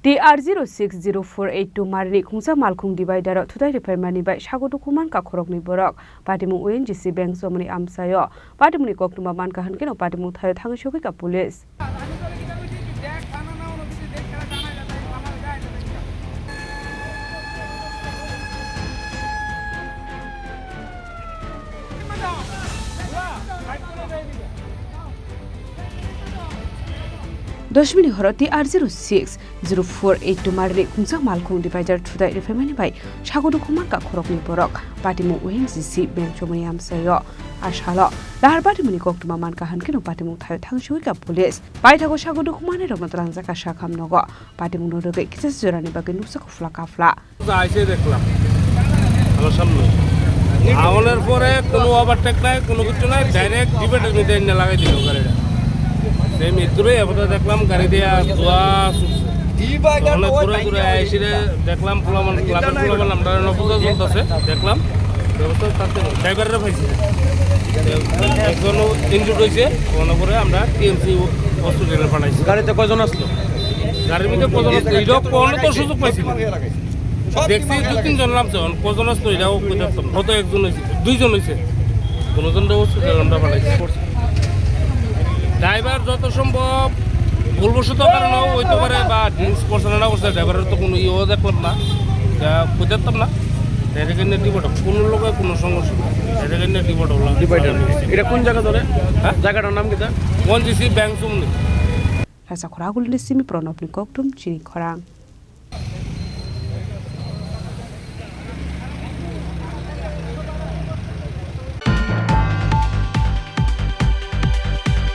TR060482 Marini Khungsa Malkhung divider Thuthaiwi Rwphaimanibai Sago Dukhumankha Khoroknwi Borok Patimung ONGC Bank Chowmuhani Amchaio Patimungni Koktwma Mankha Honkheno Patimung Thaio Thangwi Sogwikha Police Doshmini horo TR060482 Marini Khungsa Malkhung divider Thuthaiwi Rwphaimanibai Sago Dukhumankha Khoroknwi Borok Patimung ONGC Bank Chowmuhani Amchaio Ashalo lahar Patimungni Koktwma Mankha Honkheno Patimung Thaio Thangwi Sogwikha Police Paithago Sago Dukhumankha Khoroknwi Jaka Shakam nogo Patimung nodoge kisas jorani bagi nuksa kufla kafla আইসে দেখলাম আমার সামনে আওয়ানোর পরে কোনো overtake নাই কোনো কিছু নাই ডাইরেক্ট ডিবেটের মধ্যে এনে লাগাই দিল গাড়িটা সেই মিত্রই এবারে দেখলাম গাড়ি দিয়া ধোয়া দূরে আইসে দেখলাম ফুলামান ক্লাবের ফুলামান আমরা নবুজা চলতেছে দেখলাম ব্যবস্থা তাতে ড্রাইভাররা পাইছে একজন ইনজুর্ড হয়েছে কোনো করে আমরা টিএমসি হসপিটালে পাঠাইছি গাড়িতে কয়জন আসলো গাড়ির মধ্যে কজন আসলো এটাও কোনো তো সুযোগ পাইছিল দেখছি 2-3 জন নামছে কজন আসলো এটাও কইতাম হয়তো একজন হয়েছে 2 জন হয়েছে কোনোজনটা হসপিটালে আমরা পাঠাইছি ড্রাইভার যত সম্ভব ভুলবশত কারণেও হইতে পারে বা ড্রিঙ্কস করছে না করছে ড্রাইভারের তো কোনো ইয়েও দেখলাম না কইতাম না এটাকে নিয়ে ডিপোর্ট কোনো লোকের কোনো সমস্যা এটাকে নিয়ে ডিপোর্ট হলো এটা কোন জায়গা ধরে জায়গাটার নাম কি ONGC bank Chowmuhani Rasa Khorang Simi Pronopni Koktwma Chini Khorang